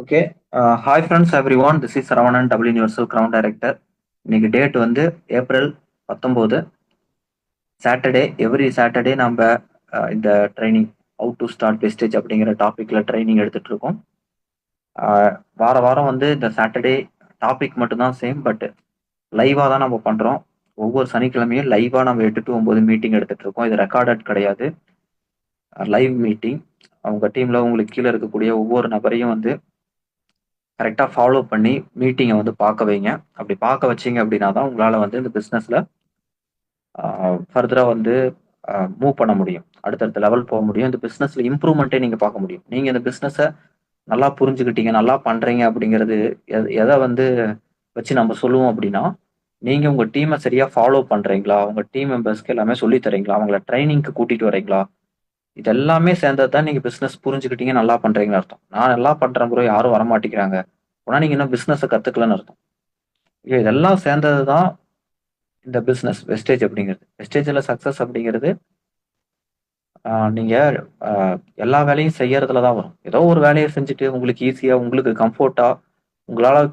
Okay. Hi friends everyone. This is Saravanan, double universal ground director. இன்னைக்கு date வந்து April 19, Saturday. Every Saturday நம்ம இந்த training how to start wastage அப்படிங்கிற டாபிக்ல training எடுத்துட்டு இருக்கோம். வார வாரம் வந்து இந்த சாட்டர்டே டாபிக் மட்டும்தான் சேம், பட் லைவா தான் நம்ம பண்றோம். ஒவ்வொரு சனிக்கிழமையும் லைவா நம்ம 8 to 9 மீட்டிங் எடுத்துட்டு இருக்கோம். இது ரெக்கார்டட் கிடையாது, லைவ் மீட்டிங். அவங்க டீம்ல உங்களுக்கு கீழே இருக்கக்கூடிய ஒவ்வொரு நபரையும் வந்து கரெக்டாக ஃபாலோ பண்ணி மீட்டிங்கை வந்து பார்க்க வைங்க. அப்படி பார்க்க வச்சீங்க அப்படின்னா தான் உங்களால் வந்து இந்த பிஸ்னஸில் ஃபர்தராக வந்து மூவ் பண்ண முடியும், அடுத்தடுத்த லெவல் போக முடியும். இந்த பிஸ்னஸில் இம்ப்ரூவ்மெண்ட்டே நீங்கள் பார்க்க முடியும். நீங்கள் இந்த பிஸ்னஸை நல்லா புரிஞ்சுக்கிட்டீங்க, நல்லா பண்ணுறீங்க அப்படிங்கிறது எதை வந்து வச்சு நம்ம சொல்லுவோம் அப்படின்னா, நீங்கள் உங்கள் டீமை சரியாக ஃபாலோ பண்ணுறீங்களா, உங்கள் டீம் மெம்பர்ஸ்க்கு எல்லாமே சொல்லித் தரீங்களா, அவங்கள ட்ரைனிங்க்கு கூட்டிகிட்டு வரீங்களா, இது எல்லாமே சேர்ந்தது தான் நீங்கள் பிஸ்னஸ் புரிஞ்சுக்கிட்டீங்க, நல்லா பண்ணுறீங்கன்னு அர்த்தம். நான் நல்லா பண்ணுறேன் ப்ரோ, யாரும் வரமாட்டேங்கிறாங்க அப்படின்னா நீங்கள் இன்னும் பிஸ்னஸை கற்றுக்கலன்னு அர்த்தம். இதெல்லாம் சேர்ந்தது தான் இந்த பிஸ்னஸ் வெஸ்டேஜ் அப்படிங்கிறது. வெஸ்டேஜில் சக்ஸஸ் அப்படிங்கிறது நீங்கள் எல்லா வேலையும் செய்யறதுல தான் வரும். ஏதோ ஒரு வேலையை செஞ்சுட்டு உங்களுக்கு ஈஸியாக, உங்களுக்கு கம்ஃபர்ட்டாக, உங்களால்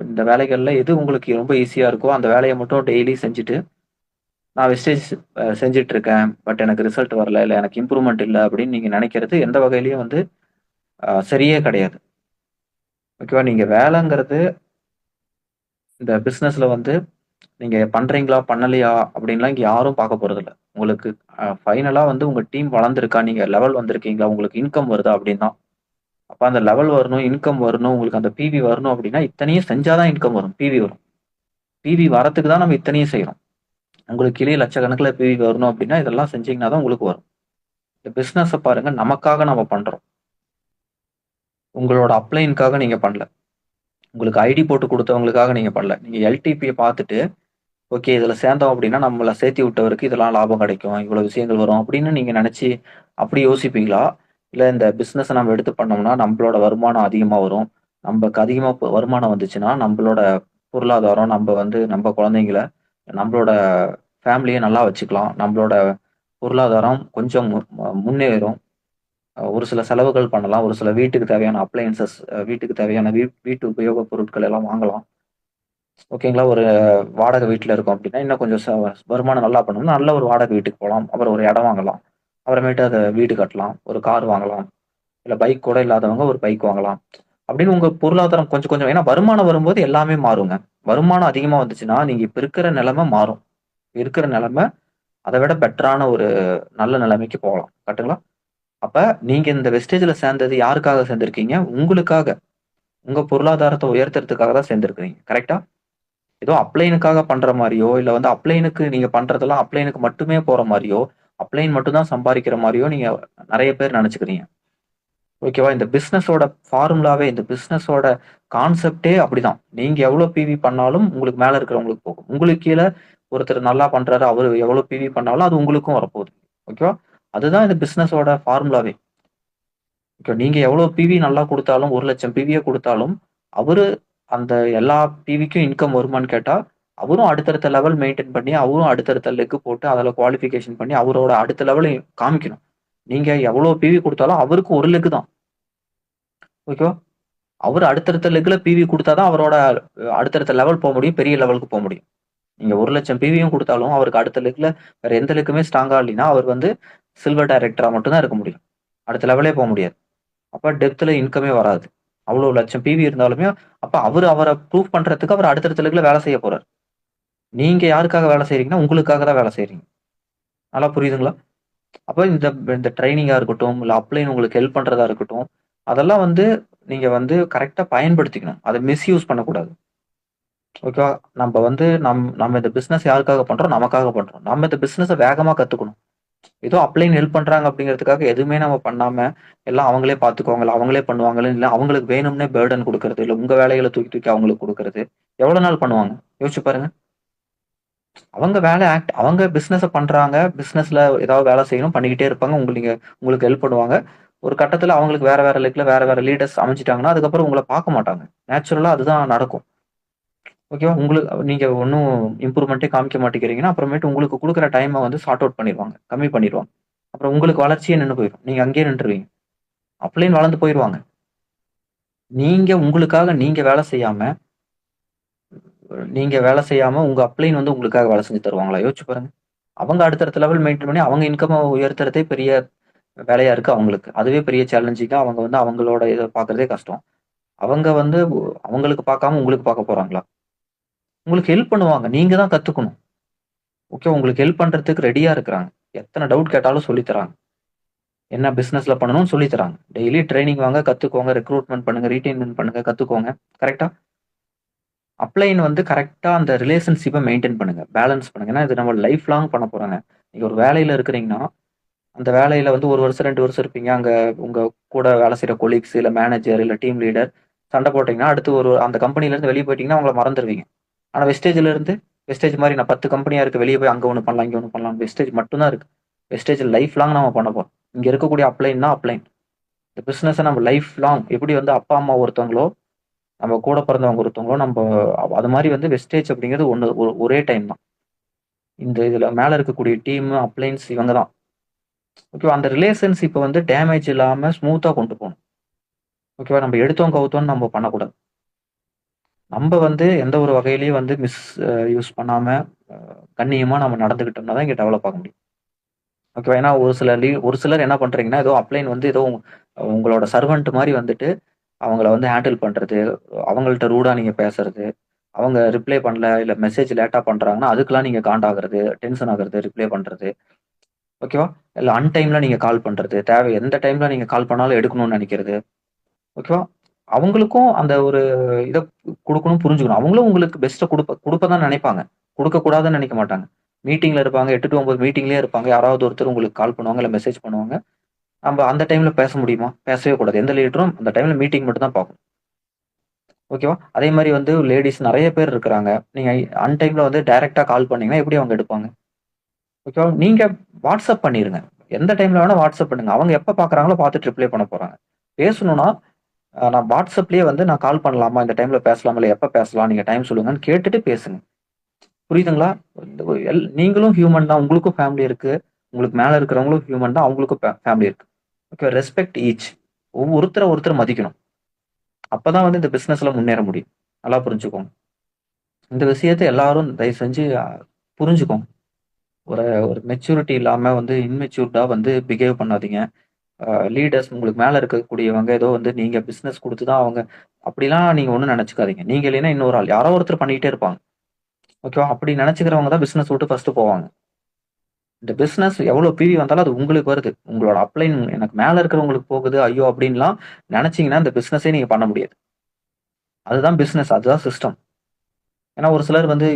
இந்த வேலைகளில் எது உங்களுக்கு ரொம்ப ஈஸியாக இருக்கோ அந்த வேலையை மட்டும் டெய்லி செஞ்சுட்டு, நான் வெஸ்டேஜ் செஞ்சுட்டு இருக்கேன் பட் எனக்கு ரிசல்ட் வரல, இல்லை எனக்கு இம்ப்ரூவ்மெண்ட் இல்லை அப்படின்னு நீங்கள் நினைக்கிறது எந்த வகையிலையும் வந்து சரியே கிடையாது. ஓகேவா? நீங்கள் வேலைங்கிறது இந்த பிஸ்னஸில் வந்து நீங்கள் பண்ணுறீங்களா பண்ணலையா அப்படின்லாம் இங்கே யாரும் பார்க்க போகிறதில்ல. உங்களுக்கு ஃபைனலாக வந்து உங்கள் டீம் வளர்ந்துருக்கா, நீங்கள் லெவல் வந்திருக்கீங்களா, உங்களுக்கு இன்கம் வருதா அப்படின்னு தான். அப்போ அந்த லெவல் வரணும், இன்கம் வரணும், உங்களுக்கு அந்த பிவி வரணும் அப்படின்னா இத்தனையும் செஞ்சாதான் இன்கம் வரும், பிவி வரும். பிவி வரத்துக்கு தான் நம்ம இத்தனையும் செய்கிறோம். உங்களுக்கு கீழே லட்சக்கணக்கில் பிவி வரணும் அப்படின்னா இதெல்லாம் செஞ்சீங்கன்னா தான் உங்களுக்கு வரும். இந்த பிஸ்னஸை பாருங்க, நமக்காக நம்ம பண்ணுறோம். உங்களோட அப்ளைனுக்காக நீங்கள் பண்ணல, உங்களுக்கு ஐடி போட்டு கொடுத்தவங்களுக்காக நீங்கள் பண்ணல. நீங்கள் எல்டிபியை பார்த்துட்டு ஓகே இதில் சேர்ந்தோம் அப்படின்னா நம்மளை சேர்த்தி விட்டவருக்கு இதெல்லாம் லாபம் கிடைக்கும், இவ்வளோ விஷயங்கள் வரும் அப்படின்னு நீங்கள் நினச்சி அப்படி யோசிப்பீங்களா? இல்லை இந்த பிஸ்னஸை நம்ம எடுத்து பண்ணோம்னா நம்மளோட வருமானம் அதிகமாக வரும், நமக்கு அதிகமாக வருமானம் வந்துச்சுன்னா நம்மளோட பொருளாதாரம், நம்ம வந்து நம்ம குழந்தைங்கள, நம்மளோட ஃபேமிலியை நல்லா வச்சுக்கலாம், நம்மளோட பொருளாதாரம் கொஞ்சம் முன்னேறும், ஒரு சில செலவுகள் பண்ணலாம், ஒரு சில வீட்டுக்கு தேவையான அப்ளையன்சஸ், வீட்டுக்கு தேவையான வீட்டு உபயோகப் பொருட்கள் எல்லாம் வாங்கலாம். ஓகேங்களா? ஒரு வாடகை வீட்ல இருக்கோம் அப்படின்னா, இன்னும் கொஞ்சம் வருமானம் நல்லா பண்ணோம்னா, நல்ல ஒரு வாடகை வீட்டுக்கு போலாம். அப்புறம் ஒரு இடம் வாங்கலாம். அப்புறமேட்டு அத வீடு கட்டலாம். ஒரு கார் வாங்கலாம். இல்ல பைக் கூட இல்லாதவங்க ஒரு பைக் வாங்கலாம். அப்படின்னு உங்க பொருளாதாரம் கொஞ்சம் கொஞ்சம், ஏன்னா வருமானம் வரும்போது எல்லாமே மாறுங்க. வருமானம் அதிகமா வந்துச்சுன்னா, நீங்க இப்ப இருக்கிற நிலைமை மாறும். இருக்கிற நிலைமை அத விட பெட்டரான ஒரு நல்ல நிலைமைக்கு போகலாம். கரெக்ட்டுங்களா? அப்ப நீங்க இந்த வெஸ்டேஜ்ல சேர்ந்தது யாருக்காக சேர்ந்திருக்கீங்க? உங்களுக்காக. உங்க பொருளாதாரத்த உயர்த்துறதுக்காக தான் சேர்ந்திருக்கிறீங்க. கரெக்ட்டா? ஏதோ அப்ளைனுக்காக பண்ற மாரியோ, இல்ல வந்து அப்ளைனுக்கு நீங்க பண்றதெல்லாம் அப்ளைனுக்கு மட்டுமே போற மாரியோ, அப்ளைன் மட்டும் தான் சம்பாரிக்கிற மாரியோ நீங்க நெறைய பேர் நெனச்சுக்கிறீங்க. ஓகேவா? இந்த பிசினஸோட ஃபார்முலாவே, இந்த பிசினஸோட கான்செப்ட்டே அப்படிதான். நீங்க எவ்வளோ பிவி பண்ணாலும் உங்களுக்கு மேல இருக்கிறவங்களுக்கு போகும். உங்களுக்கு கீழ ஒருத்தர் நல்லா பண்றாரு, அவரு எவ்வளோ பிவி பண்ணாலும் அது உங்களுக்கும் வரப்போகுது. ஓகேவா? அதுதான் இந்த பிசினஸோட ஃபார்முலாவே. ஓகே. நீங்க எவ்வளோ பிவி நல்லா குடுத்தாலும், 1,00,000 பிவியே குடுத்தாலும், அவரு அந்த எல்லா பிவிக்கும் இன்கம் வருமான்னு கேட்டா, அவரும் அடுத்தடுத்த லெவல் மெயின்டெயின் பண்ணி, அவரும் அடுத்தடுத்த லெக் போட்டு, அதுல குவாலிஃபிகேஷன் பண்ணி, அவரோட அடுத்த லெவல காமிக்கணும். நீங்க எவ்வளோ பிவி குடுத்தாலும் அவருக்கு 1 லெக் தான். ஓகேவா? அவரு அடுத்தடுத்த லெக்ல பிவி குடுத்தா தான் அவரோட அடுத்தடுத்த லெவல் போ முடியும். பெரிய லெவலுக்கு போ முடியும். நீங்க 1,00,000 பிவியும் குடுத்தாலும், அவருக்கு அடுத்த லெக்ல வேற எந்த லெக்குமே ஸ்ட்ராங்கா இல்லைன்னா, அவர் வந்து சில்வர் டைரக்டரா மட்டும் தான் இருக்க முடியும். அடுத்த லெவலே போ முடியாது. அப்ப டெப்த்ல இன்கமே வராது. அவ்வளோ லட்சம் பிவி இருந்தாலுமே, அப்ப அவர ப்ரூவ் பண்றதுக்கு அவர் அடுத்தடுத்த லெக்ல வேலை செய்ய போறாரு. நீங்க யாருக்காக வேலை செய்றீங்கன்னா, உங்களுக்காக தான் வேலை செய்றீங்க. நல்லா புரியுதுங்களா? அப்ப இந்த இந்த ட்ரெய்னிங்கா இருக்கட்டும், இல்ல அப்ளைன் உங்களுக்கு ஹெல்ப் பண்றதா இருக்கட்டும், அதெல்லாம் வந்து நீங்க வந்து கரெக்ட்டா பயன்படுத்திக்கணும். அத மிஸ்யூஸ் பண்ணக்கூடாது. ஓகேவா? நம்ப வந்து நம்ம இந்த பிசினஸ் யாருக்காக பண்றோம்? நமக்காக பண்றோம். நம்ம இந்த பிசினஸ வேகமா கத்துக்கணும். ஏதோ அப்ளைன் ஹெல்ப் பண்றாங்க அப்படிங்கிறதுக்காக எதுவுமே நம்ம பண்ணாம, எல்லாம் அவங்களே பார்த்துக்குவாங்க, இல்ல அவங்களே பண்ணுவாங்கன்னு, இல்ல அவங்களுக்கு வேணும்னே பர்டன் குடுக்கறது, இல்ல உங்க வேலைகள தூக்கி தூக்கி அவங்களுக்கு குடுக்கறது, எவ்வளவு நாள் பண்ணுவாங்க? யோசிச்சு பாருங்க. அவங்க வேலை அவங்க பிசினஸ பண்றாங்க. பிசினஸ்ல ஏதாவது வேலை செய்யணும், பண்ணிக்கிட்டே இருப்பாங்க. உங்களுக்கு ஹெல்ப் பண்ணுவாங்க. ஒரு கட்டத்துல அவங்களுக்கு வேற வேற லெக்ல வேற வேற லீடர்ஸ் அமைஞ்சுட்டாங்கன்னா, அதுக்கப்புறம் உங்கள பார்க்க மாட்டாங்க. நேச்சுரலா அதுதான் நடக்கும். ஓகேவா? நீங்க ஒண்ணும் இம்ப்ரூவ்மென்ட்டே காமிக்க மாட்டேங்கிறீங்கன்னா, அப்புறமேட்டு உங்களுக்கு குடுக்குற டைம வந்து சார்ட் அவுட் பண்ணிருவாங்க. கம்மி பண்ணிருவாங்க. அப்புறம் உங்களுக்கு வளர்ச்சியே நின்னு போயிரும். நீங்க அங்கேயே நின்றுவீங்க. அப்ளைன் வளர்ந்து போயிருவாங்க. நீங்க உங்களுக்காக நீங்க வேலை செய்யாம உங்க அப்ளைன் வந்து உங்களுக்காக வேலை செஞ்சு தருவாங்களா? யோசிச்சு பாருங்க. அவங்க அடுத்தடுத்த லெவல் மெயின்டெயின் பண்ணி அவங்க இன்கம் உயர்த்துறதே பெரிய வேலையா இருக்கு அவங்களுக்கு. அதுவே பெரிய சேலஞ்சிங்கா அவங்க வந்து அவங்களோட இத பார்க்கறதே கஷ்டம். அவங்க வந்து அவங்களுக்கு பார்க்காம உங்களுக்கு பார்க்க போறாங்களா? உங்களுக்கு ஹெல்ப் பண்ணுவாங்க. நீங்க தான் கத்துக்கணும். ஓகே. உங்களுக்கு ஹெல்ப் பண்றதுக்கு ரெடியா இருக்கிறாங்க. எத்தன டவுட் கேட்டாலும் சொல்லி தராங்க. என்ன பிசினஸ்ல பண்ணணும்னு சொல்லி தராங்க. டெய்லி ட்ரெய்னிங் வாங்க, கத்துக்கோங்க, ரெக்ரூட்மென்ட் பண்ணுங்க, ரீடெயின்மென்ட் பண்ணுங்க, கத்துக்கோங்க. கரெக்ட்டா? அப்ளைன் வந்து கரெக்ட்டா அந்த ரிலேஷன்ஷிப்ப மெயின்டெயின் பண்ணுங்க. பேலன்ஸ் பண்ணுங்க. ஏன்னா இது நம்ம லைஃப் லாங் பண்ண போறோங்க. நீங்க ஒரு வேலையில இருக்கிறீங்கன்னா, அந்த வேலையில வந்து 1 வருஷம், 2 வருஷம் இருப்பீங்க. அங்க உங்க கூட வேலை செய்ற கொலீக்ஸ், இல்ல மேனேஜர், இல்ல டீம் லீடர் சண்டை போட்டீங்கன்னா, அடுத்து அந்த கம்பெனில இருந்து வெளிய போயிட்டீங்கன்னா, அவங்கள மறந்துருவீங்க. ஆனா வெஸ்டேஜ் மாரி நான் 10 கம்பெனியா இருக்கு. வெளிய போய் அங்க ஒண்ணு பண்ணலாம், இங்க ஒண்ணு பண்ணலாம். வெஸ்டேஜ் மட்டும் தான் இருக்கு. வெஸ்டேஜ் லைஃப் லாங் நம்ம பண்ண போறோம். இங்க இருக்கக்கூடிய அப்ளைன் தான் அப்ளைன். இந்த பிசினஸ நம்ம லைஃப் லாங் எப்படி வந்து அப்பா, அம்மா ஒருத்தவங்களோ, நம்ம கூட பிறந்தவங்க ஒருத்தவங்களோ, அது மாரி வந்து வெஸ்டேஜ் அப்படிங்கிறது ஒரே டைம் தான். இதுல மேல இருக்கக்கூடிய டீம், அப்ளைன்ஸ் இவங்க தான். ஓகேவா? அந்த ரிலேஷன்ஷிப்ப வந்து டேமேஜ் இல்லாம ஸ்மூத்தா கொண்டு போணும். ஓகேவா? நம்ம எடுத்தோம், கவுத்தோம்ன்னு நம்ம பண்ணக்கூடாது. நம்ம வந்து எந்த ஒரு வகையிலயும் வந்து யூஸ் பண்ணாம, அ கண்ணியமா நம்ம நடந்துக்கிட்டோம்னா தான் இங்க டெவலப் ஆக முடியும். ஓகேவா? ஏன்னா ஒரு சிலர் என்ன பண்றீங்கன்னா, ஏதோ அப்ளைன் வந்து ஏதோ உங்களோட சர்வன்ட் மாரி வந்துட்டு, அவங்கள வந்து ஹேண்டில் பண்றது, அவங்கள்ட்ட ரூடா நீங்க பேசுறது, அவங்க ரிப்ளை பண்ணல, இல்ல மெசேஜ் லேட்டா பண்றாங்கன்னா, அதுக்கெல்லாம் நீங்க காண்டாகுறது, டென்ஷன் ஆகுறது, ரிப்ளை பண்றது. ஓகேவா? இல்ல அன்டைம்ல நீங்க கால் பண்றது, எந்த டைம்ல நீங்க கால் பண்ணாலும் எடுக்கணும்னு நெனைக்கிறது. ஓகேவா? அவங்களுக்கும் அந்த ஒரு இத குடுக்கணும், புரிஞ்சுக்கணும். அவங்களும் உங்களுக்கு பெஸ்ட்ட குடுப்ப தான் நெனைப்பாங்க. குடுக்கக்கூடாதுன்னு நெனைக்க மாட்டாங்க. மீட்டிங்ல இருப்பாங்க. 8 டூ 9 மீட்டிங்லயே இருப்பாங்க. யாராவது ஒருத்தர் உங்களுக்கு கால் பண்ணுவாங்க, இல்ல மெசேஜ் பண்ணுவாங்க. நம்ப அந்த டைம்ல பேச முடியுமா? பேசவே கூடாது. எந்த லீடரும் அந்த டைம்ல மீட்டிங் மட்டும் தான் பார்க்கணும். ஓகேவா? அதே மாரி வந்து லேடீஸ் நெறைய பேர் இருக்கிறாங்க. நீங்க அன்டைம்ல வந்து டைரக்ட்டா கால் பண்ணீங்கன்னா, எப்படி அவங்க எடுப்பாங்க? ஓகேவா? நீங்க WhatsApp பண்ணிருங்க. எந்த டைம்ல வேணா WhatsApp பண்ணுங்க. அவங்க எப்ப பார்க்குறாங்களோ பார்த்துட்டு ரிப்ளை பண்ண போறாங்க. பேசணும்னா, நான் WhatsAppலயே வந்து நான் கால் பண்ணலாமா? இந்த டைம்ல பேசலாமா? இல்ல எப்ப பேசலாம்? நீங்க டைம் சொல்லுங்கன்னு கேட்டுட்டு பேசுங்க. புரியுதுங்களா? இந்த ஒரு நீங்களும் ஹியூமன் தான். உங்களுக்கும் ஃபேமிலி இருக்கு. உங்களுக்கு மேல இருக்கிறவங்களும் ஹியூமன் தான். அவங்களுக்கும் ஃபேமிலி இருக்கு. ஓகே. Respect each. ஒருத்தர மதிக்கணும். அப்பதான் வந்து இந்த பிசினஸ்ல முன்னேற முடியும். நல்லா புரிஞ்சுக்கோங்க. இந்த விஷயத்த எல்லாரும் தயவு செஞ்சு புரிஞ்சுக்கோங்க. ஒரு ஒரு மெச்சூரிட்டி இல்லாம வந்து இம்மெச்சூர்டா வந்து பிஹேவ் பண்ணாதீங்க. லீடர்ஸ் உங்களுக்கு மேல இருக்கக்கூடியவங்க ஏதோ வந்து நீங்க பிசினஸ் குடுத்து தான் அவங்க அப்படிலாம் நீங்க ஒண்ணும் நெனச்சுக்காதீங்க. நீங்க இல்லைன்னா இன்னொரு ஆள் யாரோ ஒருத்தர் பண்ணிக்கிட்டே இருப்பாங்க. ஓகேவா? அப்படி நெனச்சுக்கிறவங்க தான் பிசினஸ் விட்டு ஃபர்ஸ்ட் போவாங்க. இந்த பிசினஸ் எவ்வளோ பிவி வந்தாலும் அது உங்களுக்கு வருது. உங்களோட அப்ளைன் எனக்கு மேல இருக்கிறவங்களுக்கு போகுது. ஐயோ! அப்படின்லாம் நெனச்சீங்கன்னா, இந்த பிசினஸே நீங்க பண்ண முடியாது. அதுதான் பிசினஸ். அதுதான் சிஸ்டம். ஏன்னா ஒரு சிலர் வந்து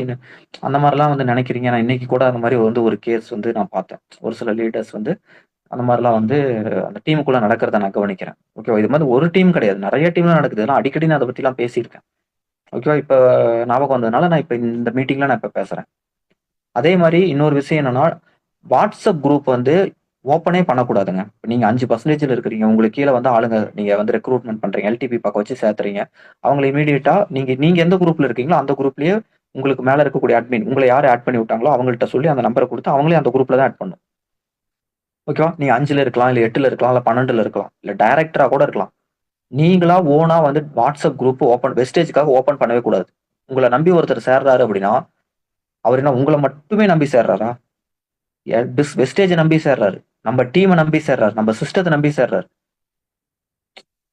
அந்த மாரிலாம் வந்து நெனைக்கிறீங்க. நான் இன்னைக்கு கூட அந்த மாரி வந்து ஒரு கேஸ் வந்து நான் பார்த்தேன். ஒரு சில லீடர்ஸ் வந்து அந்த மாரிலாம் வந்து அந்த டீமுக்குள்ள நடக்கிறத நான் கவனிக்கிறேன். ஓகேவா? இது மாரி ஒரு டீம் கிடையாது. நெறைய டீம்ல நடக்குது. இதெல்லாம் அடிக்கடி நான் அத பத்திலாம் பேசியிருக்கேன். ஓகேவா? இப்ப ஞாபகம் வந்ததுனால நான் இப்ப இந்த மீட்டிங்ல நான் இப்ப பேசுறேன். அதே மாரி இன்னொரு விஷயம் என்னன்னா, வாட்ஸ்அப் குரூப் வந்து ஓப்பனே பண்ணக்கூடாதுங்க. இப்ப நீங்க 5% இருக்கிறீங்க. உங்களுக்கு கீழ வந்து ஆளுங்க நீங்க வந்து ரெக்ரூட்மென்ட் பண்றீங்க. எல்டிபி பக்கம் வச்சு சேர்த்துறீங்க. அவங்கள இம்மீடியட்டா நீங்க எந்த குரூப்ல இருக்கீங்களோ, அந்த குரூப்லயே உங்களுக்கு மேல இருக்கக்கூடிய அட்மின் உங்கள யாரு ஆட் பண்ணி விட்டாங்களோ, அவங்கள்ட்ட சொல்லி அந்த நம்பர குடுத்து அவங்களே அந்த குரூப்ல தான் ஆட் பண்ணணும். ஓகேவா? நீங்க 5ல இருக்கலாம், இல்ல 8ல இருக்கலாம், இல்ல 12ல இருக்கலாம், இல்ல டைரக்டரா கூட இருக்கலாம். நீங்களா ஓனா வந்து வாட்ஸ்அப் குரூப் வெஸ்டேஜ்க்காக ஓப்பன் பண்ணவே கூடாது. உங்கள நம்பி ஒருத்தர் சேர்றாரு அப்படின்னா, அவரு என்ன உங்கள மட்டுமே நம்பி சேர்றாரா? வெஸ்டேஜ நம்பி சேர்றாரு. நம்ம டீம நம்பி சேர்றாரு. நம்ம சிஸ்டத்த நம்பி சேர்றாரு.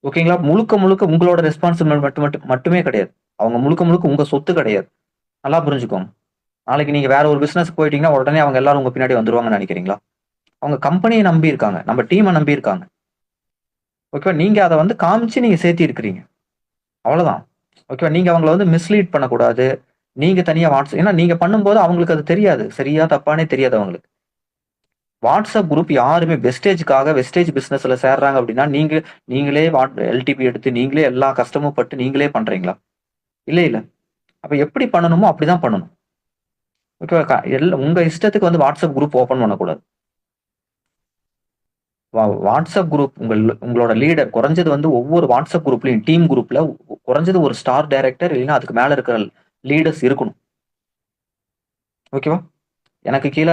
ஓகேங்களா? முழுக்க, முழுக்க உங்களோட ரெஸ்பான்சிபிள் மட்டுமே கிடையாது. அவங்க முழுக்க, முழுக்க உங்க சொத்து கிடையாது. நல்லா புரிஞ்சுக்கோங்க. நாளைக்கு நீங்க வேற ஒரு பிசினஸ்க்கு போயிட்டீங்கன்னா, உடனே அவங்க எல்லாரும் உங்க பின்னாடி வந்துருவாங்கன்னு நெனைக்கிறீங்களா? அவங்க கம்பெனிய நம்பி இருக்காங்க. நம்ம டீம நம்பி இருக்காங்க. ஓகேவா? நீங்க அத வந்து காமிச்சு நீங்க சேர்த்தி இருக்கிறீங்க. அவ்வளதான். ஓகேவா? நீங்க அவங்கள வந்து மிஸ்லீட் பண்ணக்கூடாது. நீங்க தனியா ஏன்னா நீங்க பண்ணும்போது அவங்களுக்கு அது தெரியாது. சரியா, தப்பான்னே தெரியாது அவங்களுக்கு. வாட்ஸ்அப் குரூப் யாருமே வெஸ்டேஜ் பிசினஸ்ல சேர்றாங்க அப்படின்னா, நீங்களே எல்டிபி எடுத்து நீங்களே எல்லா கஷ்டமும் பட்டு நீங்களே பண்றீங்களா? இல்ல, இல்ல. அப்ப எப்படி பண்ணணுமோ அப்படிதான் பண்ணணும். ஓகேவா? உங்க இஷ்டத்துக்கு வந்து வாட்ஸ்அப் குரூப் ஓப்பன் பண்ணக்கூடாது. வாட்ஸ்அப் குரூப் உங்களோட லீடர் குறைஞ்சது வந்து ஒவ்வொரு வாட்ஸ்அப் குரூப்லயும் டீம் குரூப்ல குறைஞ்சது ஒரு ஸ்டார் டைரக்டர் இல்லைன்னா அதுக்கு மேல இருக்கிற லீடர்ஸ் இருக்கணும். ஓகேவா? எனக்கு கீழ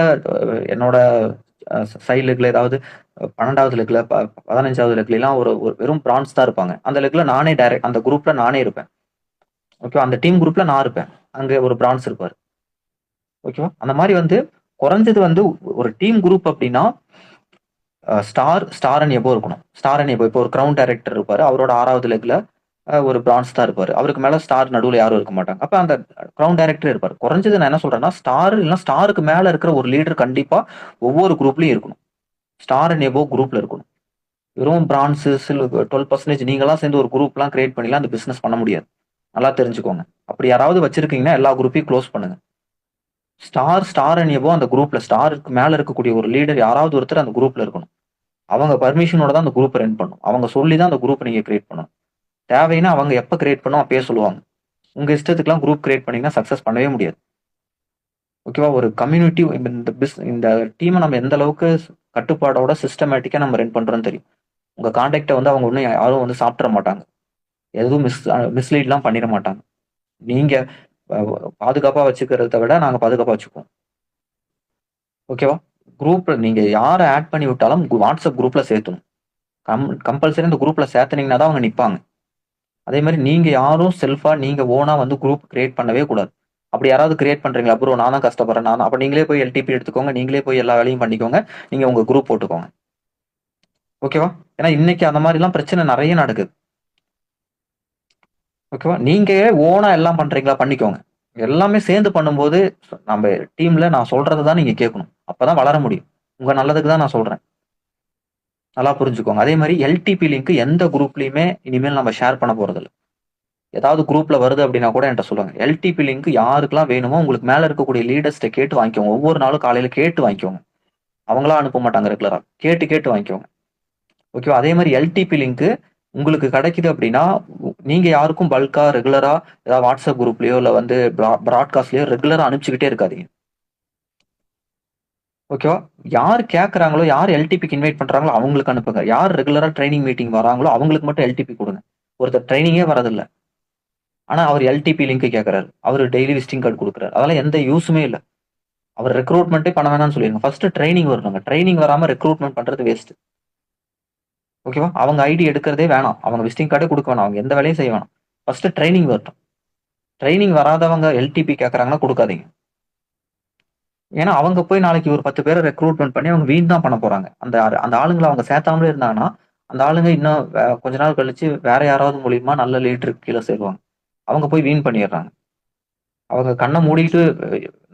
என்னோட சைடு லெக்ல ஏதாவது 12வது லெக்ல 15வது லெக்லாம் ஒரு வெறும் பிரான்ஸ் தான் இருப்பாங்க. அந்த லெக்ல நானே டைரக்ட் அந்த குரூப்ல நானே இருப்பேன். ஓகேவா? அந்த டீம் குரூப்ல நான் இருப்பேன். அங்க ஒரு பிரான்ஸ் இருப்பாரு. ஓகேவா? அந்த மாதிரி வந்து குறைஞ்சது வந்து ஒரு டீம் குரூப் அப்படின்னா ஸ்டார் அண்ட் எபோ இருக்கணும். ஸ்டார் அண்ட் எபோ. இப்போ ஒரு கிரவுன் டைரக்டர் இருப்பாரு. அவரோட 6வது லெக்ல ஒரு பிரான்ஸ் தான் இருப்பாரு. அவருக்கு மேல ஸ்டார் நடுவுல யாரும் இருக்க மாட்டாங்க. அப்ப அந்த கிரவுன் டைரக்டர் இருப்பாரு. குறைஞ்சது நான் என்ன சொல்றேன்னா, ஸ்டார் இல்லைன்னா ஸ்டாருக்கு மேல இருக்கிற ஒரு லீடர் கண்டிப்பா ஒவ்வொரு குரூப்லயும் இருக்கணும். ஸ்டார் அண்ட் எபோ குரூப்ல இருக்கணும். வெறும் பிரான்ஸ் 12% நீங்களாம் சேர்ந்து ஒரு குரூப்லாம் கிரியேட் பண்ணிலாம் அந்த பிசினஸ் பண்ண முடியாது. நல்லா தெரிஞ்சுக்கோங்க. அப்படி யாராவது வச்சிருக்கீங்கன்னா எல்லா குரூப்பையும் க்ளோஸ் பண்ணுங்க. ஸ்டார் அண்ட் எபோ அந்த குரூப்ல ஸ்டாருக்கு மேல இருக்கக்கூடிய ஒரு லீடர் யாராவது ஒருத்தர் அந்த குரூப்ல இருக்கணும். அவங்க பர்மிஷனோட தான் அந்த குரூப் ரன் பண்ணும். அவங்க சொல்லி தான் அந்த குரூப் நீங்க கிரியேட் பண்ணணும். தேவைன்னா அவங்க எப்ப கிரியேட் பண்ணோம் அப்பயே சொல்லுவாங்க. உங்க இஷ்டத்துக்குலாம் குரூப் கிரியேட் பண்ணீங்கன்னா சக்சஸ் பண்ணவே முடியாது. ஓகேவா? ஒரு கம்யூனிட்டி இந்த டீமை நம்ம எந்த அளவுக்கு கட்டுப்பாடோட சிஸ்டமேட்டிக்கா நம்ம ரன் பண்றோம்னு தெரியும். உங்க கான்டாக்டை வந்து அவங்க ஒன்றும் யாரும் வந்து சாப்பிட்ற மாட்டாங்க. எதுவும் மிஸ்லீட்லாம் பண்ணிட மாட்டாங்க. நீங்க பாதுகாப்பா வச்சுக்கிறத விட நாங்க பாதுகாப்பா வச்சுக்குவோம். ஓகேவா? குரூப்ல நீங்க யாரை ஆட் பண்ணி விட்டாலும் வாட்ஸ்அப் குரூப்ல சேர்த்தணும். கம்பல்சரி இந்த குரூப்ல சேர்த்துனீங்கன்னா தான் அவங்க நிப்பாங்க. அதே மாதிரி நீங்க யாரும் செல்ஃபா நீங்க ஓனா வந்து குரூப் கிரியேட் பண்ணவே கூடாது. அப்படி யாராவது கிரியேட் பண்றீங்களா ப்ரோ நான் தான் கஷ்டப்படுறேன் நான் அப்ப நீங்களே போய் எல்டிபி எடுத்துக்கோங்க, நீங்களே போய் எல்லா வேலையும் பண்ணிக்கோங்க, நீங்க உங்க குரூப் போட்டுக்கோங்க. ஓகேவா? ஏன்னா இன்னைக்கு அந்த மாதிரி எல்லாம் பிரச்சனை நிறைய நடக்குது. ஓகேவா? நீங்க ஓனா எல்லாம் பண்றீங்களா பண்ணிக்கோங்க. எல்லாமே சேர்ந்து பண்ணும்போது நம்ம டீம்ல நான் சொல்றதை தான் நீங்க கேட்கணும். அப்பதான் வளர முடியும். உங்க நல்லதுக்கு தான் நான் சொல்றேன். நல்லா புரிஞ்சுக்கோங்க. அதே மாதிரி எல்டிபி லிங்க் எந்த குரூப்லயுமே இனிமேல் நம்ம ஷேர் பண்ண போறது இல்லை. ஏதாவது குரூப்ல வருது அப்படின்னா கூட என்கிட்ட சொல்லுங்க. எல்டிபி லிங்க் யாருக்கெல்லாம் வேணுமோ உங்களுக்கு மேல இருக்கக்கூடிய லீடர்ஸ்ட கேட்டு வாங்கிக்கோங்க. ஒவ்வொரு நாளும் காலையில கேட்டு வாங்கிக்கோங்க. அவங்களா அனுப்ப மாட்டாங்க ரெகுலரா. கேட்டு வாங்கிக்கோங்க. ஓகேவா? அதே மாதிரி எல்டிபி லிங்க் உங்களுக்கு கிடைக்குது அப்படின்னா நீங்க யாருக்கும் பல்கா ரெகுலரா ஏதாவது வாட்ஸ்அப் குரூப்லயோ இல்ல வந்து பிராட்காஸ்ட்லயோ ரெகுலரா அனுப்பிச்சுக்கிட்டே இருக்காதீங்க. ஓகேவா? யார் கேட்கறாங்களோ யார் எல்டிபிக்கு இன்வைட் பண்றாங்களோ அவங்களுக்கு அனுப்புங்க. யார் ரெகுலரா ட்ரைனிங் மீட்டிங் வராங்களோ அவங்களுக்கு மட்டும் எல்டிபி கொடுங்க. ஒருத்தர் ட்ரைனிங்கே வரதில்ல, ஆனா அவர் எல்டிபி லிங்க் கேட்கறாரு, அவர் டெய்லி விசிட்டிங் கார்டு கொடுக்குறாரு, அதெல்லாம் எந்த யூஸுமே இல்லை. அவர் ரெக்ரூட்மெண்ட்டே பண்ண வேணாம்னு சொல்லிருங்க. ஃபர்ஸ்ட் ட்ரைனிங் வரணுங்க. ட்ரைனிங் வராம ரெக்ரூட்மெண்ட் பண்றது வேஸ்ட். ஓகேவா? அவங்க ஐடி எடுக்கிறதே வேணாம், அவங்க விசிட்டிங் கார்டே கொடுக்க வேணாம், அவங்க எந்த வேலையும் செய்ய வேணாம். ஃபர்ஸ்ட் ட்ரைனிங் வரட்டும். ட்ரைனிங் வராதவங்க எல்டிபி கேட்கறாங்கன்னா கொடுக்காதீங்க. ஏன்னா அவங்க போய் நாளைக்கு ஒரு 10 பேரை ரெக்ரூட்மெண்ட் பண்ணி அவங்க வீண் தான் பண்ண போறாங்க. அந்த அந்த ஆளுங்களை அவங்க சேர்த்தாமலே இருந்தாங்கன்னா அந்த ஆளுங்க இன்னும் கொஞ்ச நாள் கழிச்சு வேற யாராவது மூலியமா நல்ல லீடருக்கு கீழே சேருவாங்க. அவங்க போய் வீண் பண்ணிடுறாங்க. அவங்க கண்ணை மூடிட்டு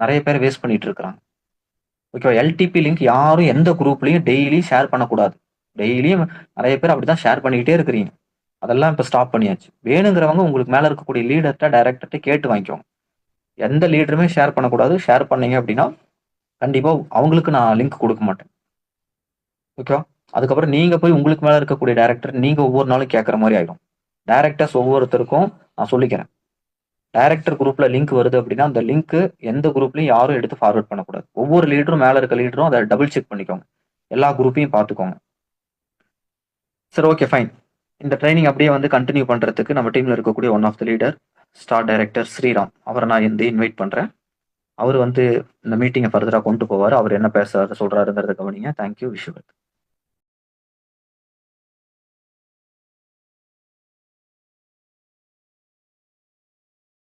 நிறைய பேர் வேஸ்ட் பண்ணிட்டு இருக்காங்க. ஓகேவா? எல்டிபி லிங்க் யாரும் எந்த குரூப்லயும் டெய்லி ஷேர் பண்ணக்கூடாது. டெய்லியும் நிறைய பேர் அப்படிதான் ஷேர் பண்ணிக்கிட்டே இருக்கிறீங்க. அதெல்லாம் இப்ப ஸ்டாப் பண்ணியாச்சு. வேணுங்கிறவங்க உங்களுக்கு மேல இருக்கக்கூடிய லீடர்கிட்ட டைரக்டர்கிட்ட கேட்டு வாங்கிக்கோங்க. எந்த லீடருமே ஷேர் பண்ணக்கூடாது. ஷேர் பண்ணீங்க அப்படின்னா கண்டிப்பா அவங்களுக்கு நான் லிங்க் கொடுக்க மாட்டேன். ஓகேவா? அதுக்கப்புறம் நீங்க போய் உங்களுக்கு மேல இருக்கக்கூடிய டைரக்டர் நீங்க ஒவ்வொரு நாளும் கேட்கற மாதிரி ஆயிடும். டைரக்டர்ஸ் ஒவ்வொருத்தருக்கும் நான் சொல்லிக்கிறேன். டைரக்டர் குரூப்ல லிங்க் வருது அப்படின்னா அந்த லிங்க் எந்த குரூப்லயும் யாரும் எடுத்து ஃபார்வர்ட் பண்ணக்கூடாது. ஒவ்வொரு லீடரும் மேல இருக்க லீடரும் அதை டபுள் செக் பண்ணிக்கோங்க. எல்லா குரூப்பையும் பார்த்துக்கோங்க. சரி, ஓகே, ஃபைன். இந்த ட்ரைனிங் அப்படியே வந்து கண்டினியூ பண்றதுக்கு நம்ம டீம்ல இருக்கக்கூடிய one of the leader star director Sriram அவரை நான் வந்து இன்வைட் பண்றேன். அவர் வந்து இந்த மீட்டிங்கை ஃபர்தரா கொண்டு போவார். அவர் என்ன பேச சொல்றாருங்கிறத கவனிங்க. தேங்க்யூ. Wish you well.